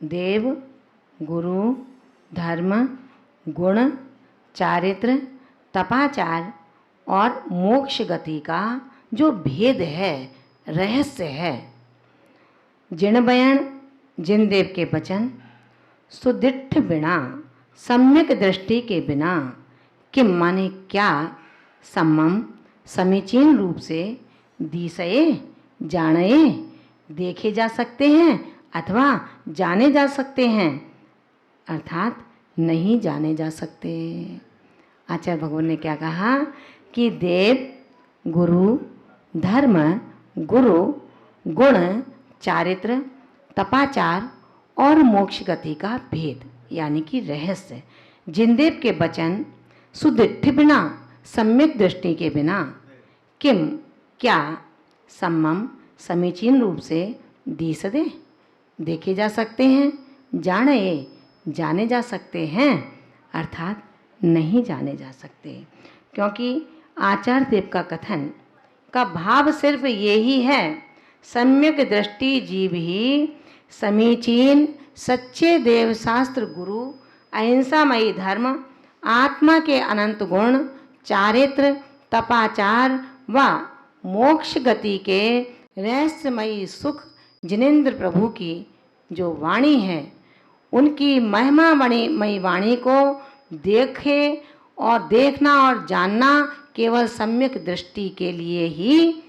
देव, गुरु, धर्म, गुण, चारित्र, तपाचार और मोक्ष गति का जो भेद है, रहस्य है। जिन बयन जिन देव के वचन, सुदिठ बिना सम्यक दृष्टि के बिना, किम माने क्या, सम्मम समीचीन रूप से, दिशये जाने देखे जा सकते हैं अथवा जाने जा सकते हैं, अर्थात नहीं जाने जा सकते। आचार्य भगवान ने क्या कहा कि देव, गुरु, धर्म, गुरु, गुण, चारित्र, तपाचार और मोक्ष गति का भेद यानी कि रहस्य, जिनदेव के वचन सुदृढ़ बिना सम्यक दृष्टि के बिना, किम क्या, सम्मम समीचीन रूप से, दिसदे देखे जा सकते हैं, जाने जाने जा सकते हैं, अर्थात नहीं जाने जा सकते। क्योंकि आचार्य देव का कथन का भाव सिर्फ यही है, सम्यक दृष्टि जीव ही समीचीन सच्चे देव शास्त्र गुरु, अहिंसामयी धर्म, आत्मा के अनंत गुण, चारित्र, तपाचार व मोक्ष गति के रहस्यमयी सुख, जिनेन्द्र प्रभु की जो वाणी है, उनकी महिमा मणिमयी वाणी को देखे और देखना और जानना केवल सम्यक दृष्टि के लिए ही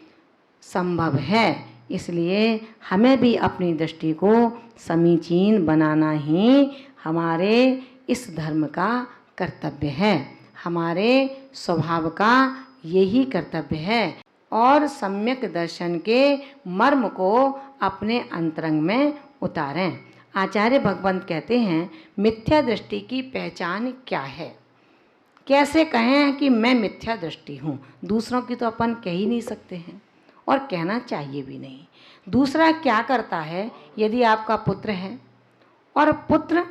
संभव है। इसलिए हमें भी अपनी दृष्टि को समीचीन बनाना ही हमारे इस धर्म का कर्तव्य है, हमारे स्वभाव का यही कर्तव्य है। और सम्यक दर्शन के मर्म को अपने अंतरंग में उतारें। आचार्य भगवंत कहते हैं, मिथ्या दृष्टि की पहचान क्या है। कैसे कहें कि मैं मिथ्या दृष्टि हूँ, दूसरों की तो अपन कह ही नहीं सकते हैं और कहना चाहिए भी नहीं। दूसरा क्या करता है, यदि आपका पुत्र है और पुत्र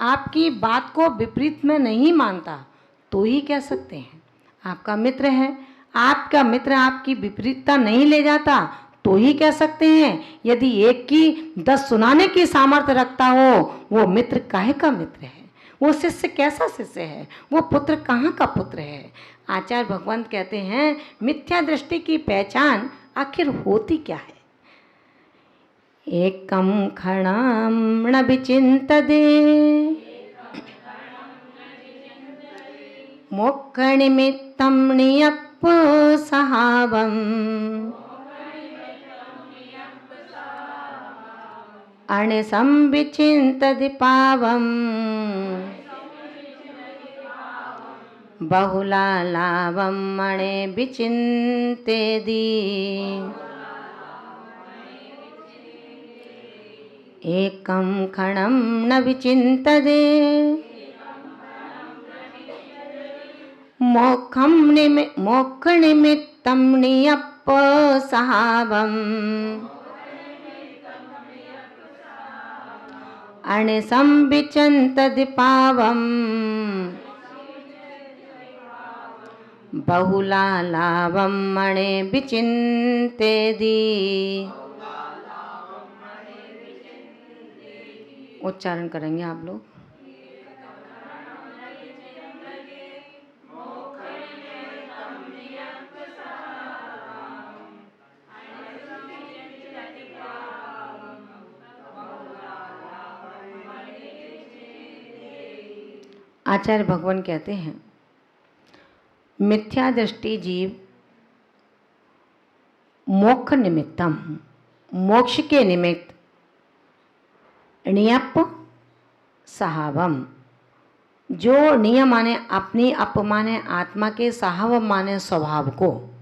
आपकी बात को विपरीत में नहीं मानता तो ही कह सकते हैं। आपका मित्र है, आपका मित्र आपकी विपरीतता नहीं ले जाता तो ही कह सकते हैं। यदि एक की 10 सुनाने की सामर्थ्य रखता हो, वो मित्र काहे का मित्र है, वो शिष्य कैसा शिष्य है, वो पुत्र कहाँ का पुत्र है। आचार्य भगवंत कहते हैं, मिथ्या दृष्टि की पहचान आखिर होती क्या है। एकम क्षणम न विचिन्तते मोक्ष निमित्तं नियप्पसहावम् अणसंविचिन्तति पावम् बहुलालाभं मणे विचिन्तेदि एकं क्षणं न विचिन्तते मोक्ष निमित्तं नियप्पसहावम् अणसंविचिन्तति पावम् बहुलालाभं मणे विचिन्तेदि। उच्चारण करेंगे आप लोग। आचार्य भगवान कहते हैं, मिथ्या दृष्टि जीव मोक्ष निमित्तम, मोक्ष के निमित्त, नियप सहावम, जो नियम माने अपनी, अप माने आत्मा के, सहाव माने स्वभाव को,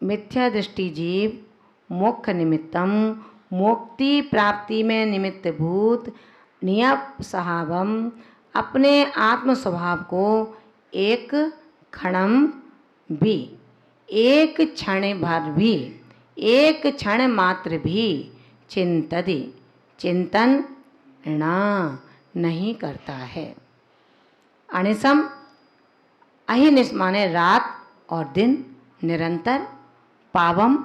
मिथ्या दृष्टि जीव मोक्ष निमित्तम, मुक्ति प्राप्ति में निमित्त भूत, नियप सहावम, अपने आत्म स्वभाव को एक क्षणम भी, एक क्षण भर भी, एक क्षण मात्र भी, चिंतति चिंतन ना नहीं करता है। अनिसम, अहिनिस माने रात और दिन, निरंतर, पावम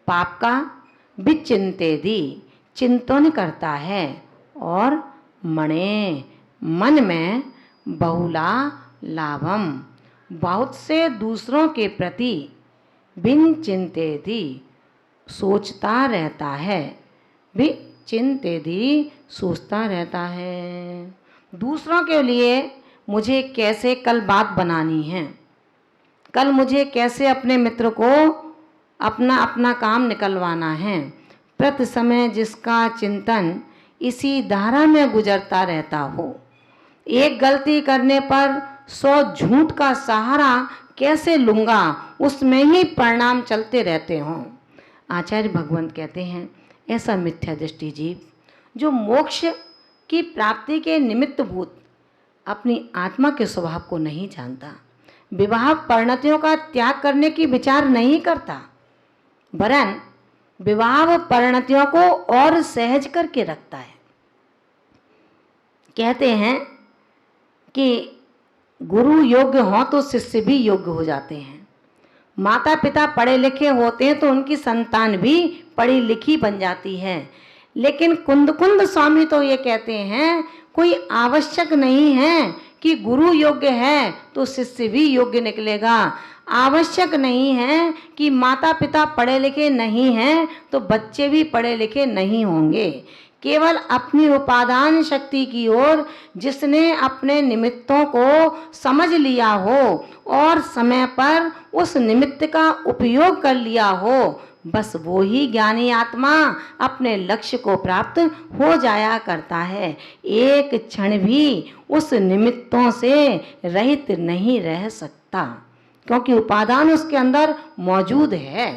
पाप का, विचिंतेदि चिंतन करता है और मणे मन में बहुला लाभम, बहुत से दूसरों के प्रति बिन चिंतेति सोचता रहता है, भी चिंतेति सोचता रहता है। दूसरों के लिए मुझे कैसे कल बात बनानी है, कल मुझे कैसे अपने मित्र को अपना अपना काम निकलवाना है, प्रति समय जिसका चिंतन इसी धारा में गुजरता रहता हो। एक गलती करने पर 100 झूठ का सहारा कैसे लूँगा, उसमें ही परिणाम चलते रहते हों। आचार्य भगवंत कहते हैं ऐसा मिथ्या दृष्टि जीव जो मोक्ष की प्राप्ति के निमित्त भूत अपनी आत्मा के स्वभाव को नहीं जानता, विवाह परिणतियों का त्याग करने की विचार नहीं करता, वरन विवाह परिणतियों को और सहज करके रखता है। कहते हैं कि गुरु योग्य हो तो शिष्य भी योग्य हो जाते हैं, माता पिता पढ़े लिखे होते हैं तो उनकी संतान भी पढ़ी लिखी बन जाती है। लेकिन कुंद स्वामी तो ये कहते हैं कोई आवश्यक नहीं है कि गुरु योग्य है तो शिष्य भी योग्य निकलेगा, आवश्यक नहीं है कि माता पिता पढ़े लिखे नहीं हैं तो बच्चे भी पढ़े लिखे नहीं होंगे। केवल अपनी उपादान शक्ति की ओर जिसने अपने निमित्तों को समझ लिया हो और समय पर उस निमित्त का उपयोग कर लिया हो, बस वो ही ज्ञानी आत्मा अपने लक्ष्य को प्राप्त हो जाया करता है। एक क्षण भी उस निमित्तों से रहित नहीं रह सकता, क्योंकि उपादान उसके अंदर मौजूद है,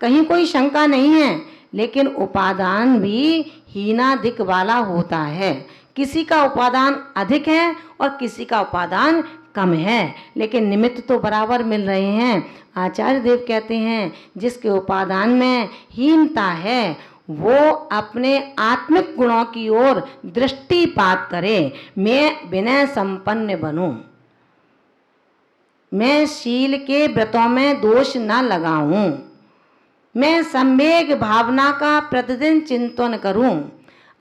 कहीं कोई शंका नहीं है। लेकिन उपादान भी हीनाधिक वाला होता है, किसी का उपादान अधिक है और किसी का उपादान कम है, लेकिन निमित्त तो बराबर मिल रहे हैं। आचार्य देव कहते हैं जिसके उपादान में हीनता है वो अपने आत्मिक गुणों की ओर दृष्टिपात करे। मैं विनय संपन्न बनूं, मैं शील के व्रतों में दोष न लगाऊं, मैं सम्यक भावना का प्रतिदिन चिंतन करूं,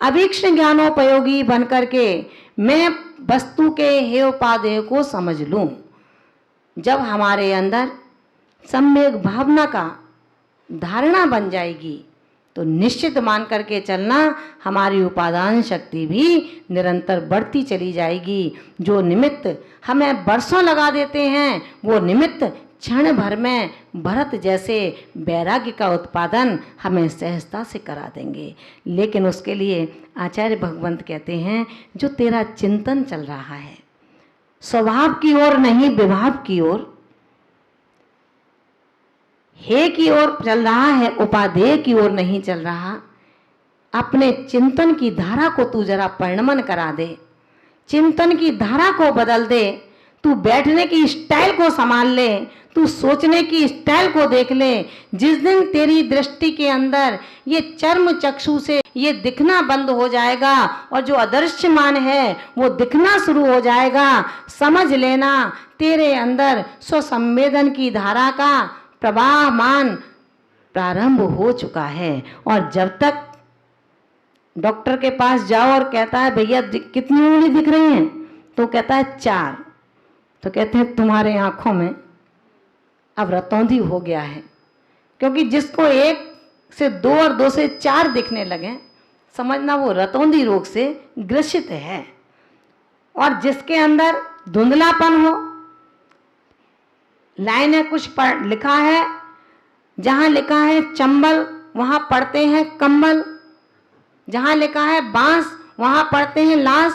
अभीक्ष्ण ज्ञानोपयोगी बन करके मैं वस्तु के हे उपादेय को समझ लूं। जब हमारे अंदर सम्यक भावना का धारणा बन जाएगी तो निश्चित मान करके चलना हमारी उपादान शक्ति भी निरंतर बढ़ती चली जाएगी। जो निमित्त हमें वर्षों लगा देते हैं वो निमित्त क्षण भर में भरत जैसे वैराग्य का उत्पादन हमें सहजता से करा देंगे। लेकिन उसके लिए आचार्य भगवंत कहते हैं जो तेरा चिंतन चल रहा है स्वभाव की ओर नहीं विभाव की ओर, हे की ओर चल रहा है, उपादेय की ओर नहीं चल रहा, अपने चिंतन की धारा को तू जरा परिणमन करा दे, चिंतन की धारा को बदल दे, तू बैठने की स्टाइल को संभाल ले, तू सोचने की स्टाइल को देख ले। जिस दिन तेरी दृष्टि के अंदर ये चर्म चक्षु से ये दिखना बंद हो जाएगा और जो अदृश्यमान है वो दिखना शुरू हो जाएगा, समझ लेना तेरे अंदर स्वसंवेदन की धारा का प्रवाहमान प्रारंभ हो चुका है। और जब तक डॉक्टर के पास जाओ और कहता है भैया कितनी उंगली दिख रही हैं, तो कहता है 4, तो कहते हैं तुम्हारे आंखों में अब रतौंधी हो गया है। क्योंकि जिसको 1 से 2 और 2 से 4 दिखने लगे समझना वो रतौंधी रोग से ग्रसित है। और जिसके अंदर धुंधलापन हो, लाइनें कुछ लिखा है, जहां लिखा है चंबल वहां पढ़ते हैं कंबल, जहां लिखा है बांस वहां पढ़ते हैं लाश,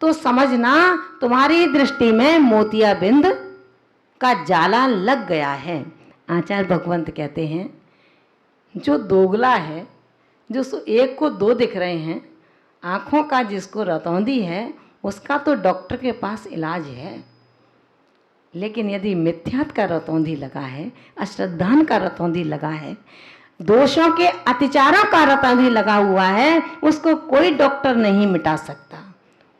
तो समझना तुम्हारी दृष्टि में मोतियाबिंद का जाला लग गया है। आचार्य भगवंत कहते हैं जो दोगला है, जो 1 को 2 दिख रहे हैं, आँखों का जिसको रतौंधी है उसका तो डॉक्टर के पास इलाज है। लेकिन यदि मिथ्यात का रतौंधी लगा है, अश्रद्धान का रतौंधी लगा है, दोषों के अतिचारों का रतौंधी लगा हुआ है, उसको कोई डॉक्टर नहीं मिटा सकता।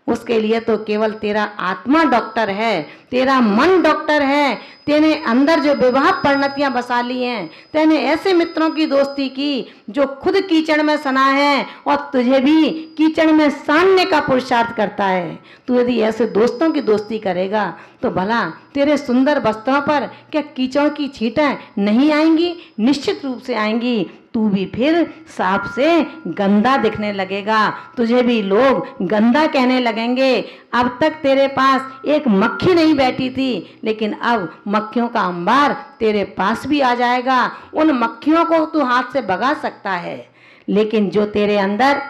उसके लिए तो केवल तेरा आत्मा डॉक्टर है तेरा मन डॉक्टर है, तेने अंदर जो विवाह परिणतियां बसा ली हैं, तेने ऐसे मित्रों की दोस्ती की जो खुद कीचड़ में सना है और तुझे भी कीचड़ में सानने का पुरुषार्थ करता है। तू यदि ऐसे दोस्तों की दोस्ती करेगा तो भला तेरे सुंदर वस्त्रों पर क्या कीचड़ की छींटें नहीं आएंगी? निश्चित रूप से आएंगी। तू भी फिर साफ से गंदा दिखने लगेगा, तुझे भी लोग गंदा कहने लगेंगे। अब तक तेरे पास एक मक्खी नहीं बैठी थी, लेकिन अब मक्खियों का अंबार तेरे पास भी आ जाएगा। उन मक्खियों को तू हाथ से भगा सकता है, लेकिन जो तेरे अंदर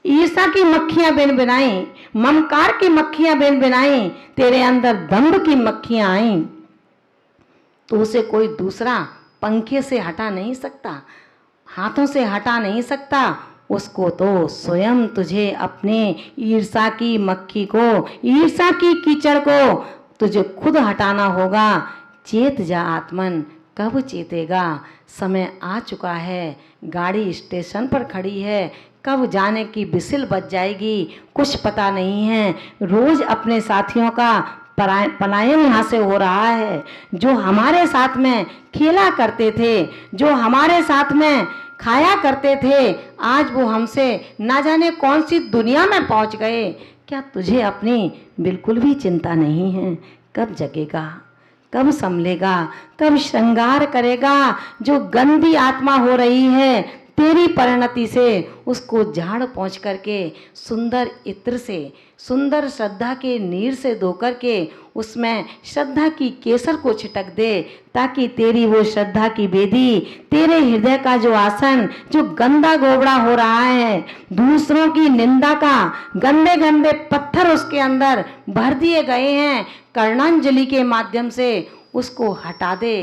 ईर्ष्या की मक्खियां बिन बिनाई, ममकार की मक्खियां बिन बिनाई, तेरे अंदर दंभ की मक्खियां आई, तो उसे कोई दूसरा पंखे से हटा नहीं सकता, हाथों से हटा नहीं सकता। उसको तो स्वयं तुझे अपने ईर्ष्या की मक्खी को, ईर्ष्या की कीचड़ को तुझे खुद हटाना होगा। चेत जा आत्मन, कब चेतेगा? समय आ चुका है, गाड़ी स्टेशन पर खड़ी है, कब जाने की बिसिल बज जाएगी कुछ पता नहीं है। रोज अपने साथियों का पलायन यहाँ से हो रहा है। जो हमारे साथ में खेला करते थे, जो हमारे साथ में खाया करते थे, आज वो हमसे ना जाने कौन सी दुनिया में पहुँच गए। क्या तुझे अपनी बिल्कुल भी चिंता नहीं है? कब जगेगा, कब संभलेगा, कब श्रृंगार करेगा? जो गंदी आत्मा हो रही है तेरी परिणति से, उसको झाड़ पहुँच करके सुंदर इत्र से, सुंदर श्रद्धा के नीर से धो करके उसमें श्रद्धा की केसर को छिटक दे, ताकि तेरी वो श्रद्धा की बेदी, तेरे हृदय का जो आसन, जो गंदा गोबड़ा हो रहा है, दूसरों की निंदा का गंदे गंदे पत्थर उसके अंदर भर दिए गए हैं, कर्णांजलि के माध्यम से उसको हटा दे।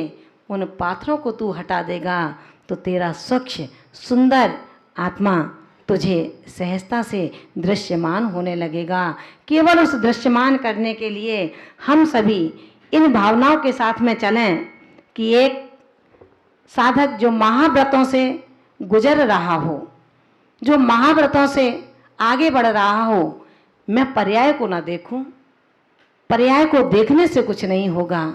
उन पाथरों को तू हटा देगा तो तेरा स्वच्छ सुंदर आत्मा तुझे सहजता से दृश्यमान होने लगेगा। केवल उस दृश्यमान करने के लिए हम सभी इन भावनाओं के साथ में चलें कि एक साधक जो महाव्रतों से गुजर रहा हो, जो महाव्रतों से आगे बढ़ रहा हो, मैं पर्याय को ना देखूं। पर्याय को देखने से कुछ नहीं होगा।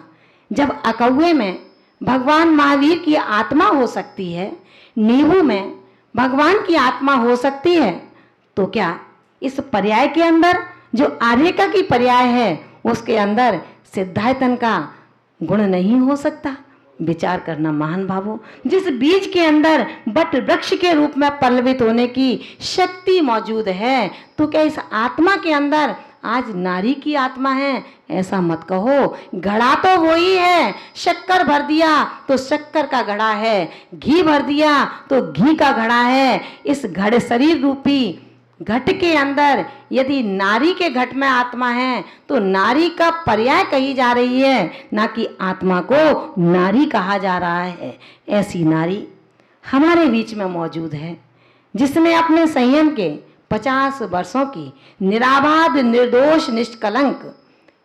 जब अकौए में भगवान महावीर की आत्मा हो सकती है, नींबू में भगवान की आत्मा हो सकती है, तो क्या इस पर्याय के अंदर जो आर्यका की पर्याय है उसके अंदर सिद्धायतन का गुण नहीं हो सकता? विचार करना महान भावों। जिस बीज के अंदर बट वृक्ष के रूप में पल्लवित होने की शक्ति मौजूद है, तो क्या इस आत्मा के अंदर आज नारी की आत्मा है? ऐसा मत कहो। घड़ा तो वही है, शक्कर भर दिया तो शक्कर का घड़ा है, घी भर दिया तो घी का घड़ा है। इस घड़े शरीर रूपी घट के अंदर यदि नारी के घट में आत्मा है तो नारी का पर्याय कही जा रही है, ना कि आत्मा को नारी कहा जा रहा है। ऐसी नारी हमारे बीच में मौजूद है, जिसने अपने संयम के 50 वर्षों की निराबाद निर्दोष निष्कलंक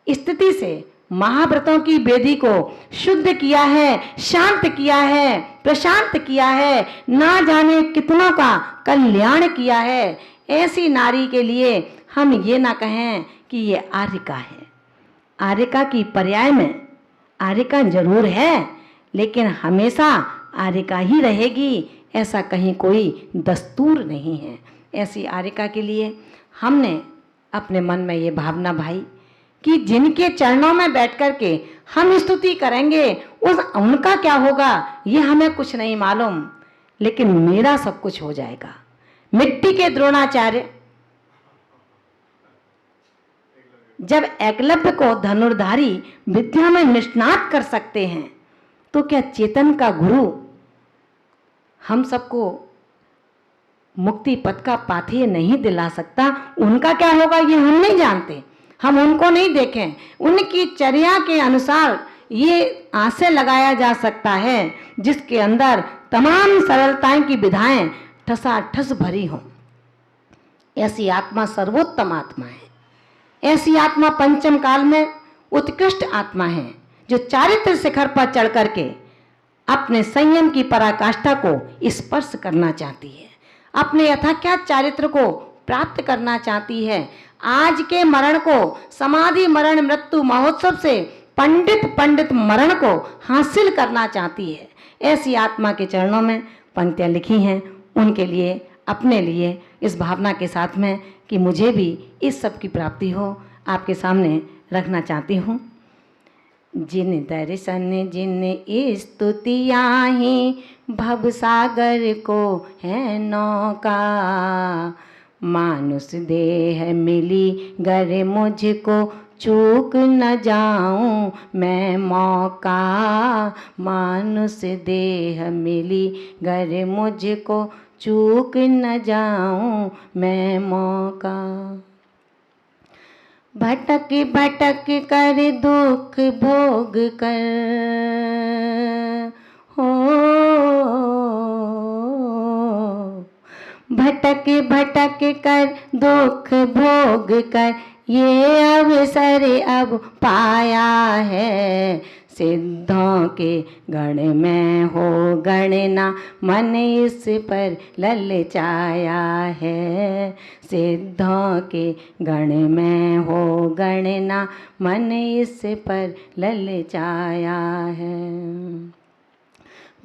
स्थिति से महाव्रतों की वेदी को शुद्ध किया है, शांत किया है, प्रशांत किया है, ना जाने कितनों का कल्याण किया है। ऐसी नारी के लिए हम ये ना कहें कि ये आर्यका है। आर्यका की पर्याय में आर्यका जरूर है, लेकिन हमेशा आर्यका ही रहेगी, ऐसा कहीं कोई दस्तूर नहीं है। ऐसी आर्यका के लिए हमने अपने मन में ये भावना भाई कि जिनके चरणों में बैठ कर के हम स्तुति करेंगे उनका क्या होगा ये हमें कुछ नहीं मालूम, लेकिन मेरा सब कुछ हो जाएगा। मिट्टी के द्रोणाचार्य जब एकलव्य को धनुर्धारी विद्या में निष्णात कर सकते हैं, तो क्या चेतन का गुरु हम सबको मुक्ति पथ का पाथेय नहीं दिला सकता? उनका क्या होगा ये हम नहीं जानते, हम उनको नहीं देखें। उनकी चर्या के अनुसार ये आशय लगाया जा सकता है जिसके अंदर तमाम सरलताएं की विधाएं ठसाठस भरी हों। ऐसी आत्मा सर्वोत्तम आत्मा है। ऐसी आत्मा पंचम काल में उत्कृष्ट आत्मा है, जो चारित्र शिखर पर चढ़ करके अपने संयम की पराकाष्ठा को स्पर्श करना चाहती है, अपने यथाख्यात चारित्र को प्राप्त करना चाहती है, आज के मरण को समाधि मरण मृत्यु महोत्सव से पंडित मरण को हासिल करना चाहती है। ऐसी आत्मा के चरणों में पंक्तियां लिखी हैं, उनके लिए, अपने लिए, इस भावना के साथ में कि मुझे भी इस सब की प्राप्ति हो, आपके सामने रखना चाहती हूँ। जिन दर्शन जिन स्तुतियाँ ही भव सागर को है नौका, मानुष देह मिली गर मुझको चूक न जाऊं मैं मौका, मानुष देह मिली गर मुझको चूक न जाऊं मैं मौका। भटक भटक कर दुख भोग कर हो, भटक भटक कर दुख भोग कर ये अवसर अब पाया है, सिद्धों के गण में हो गणना मन इस पर ललचाया है, सिद्धों के गण में हो गणना मन इस पर ललचाया है।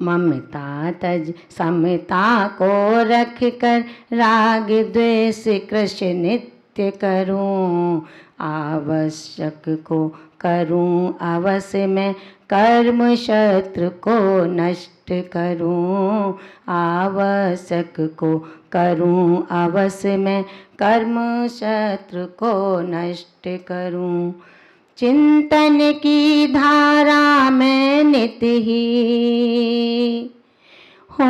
ममता तज समता को रख कर राग द्वेष कृष्ण नित्य करूं, आवश्यक को करूं अवश्य में कर्म शत्रु को नष्ट करूं, आवश्यक को करूं अवश्य में कर्म शत्रु को नष्ट करूं। चिंतन की धारा में नित ही हो,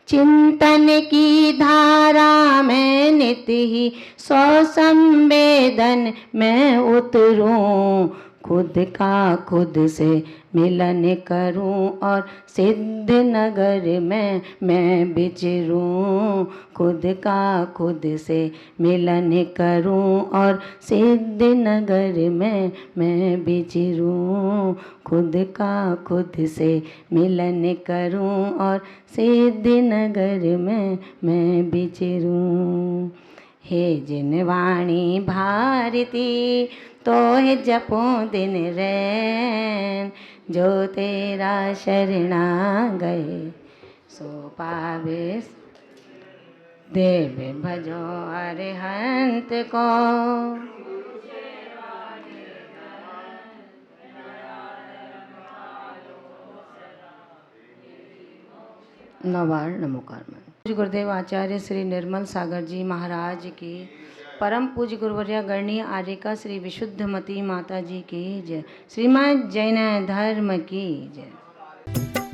चिंतन की धारा में नित ही सौ संवेदन में उतरूं, खुद का खुद से मिलन करूं और सिद्ध नगर में मैं विचरूं, खुद का खुद से मिलन करूं और सिद्ध नगर में मैं विचरूं, खुद का खुद से मिलन करूं और सिद्ध नगर में मैं विचरूं। हे जिन वाणी भारती तो है जपूं दिन रैन, जो तेरा शरणा गए सो पावे, देव भजो अरिहंत को। नवार नमोकार पूज्य गुरुदेव आचार्य श्री निर्मल सागर जी महाराज की, परम पूज्य गुरुवर्या गणनीय आर्यका श्री विशुद्धमती माता जी की जय। श्रीमद् जैन धर्म की जय।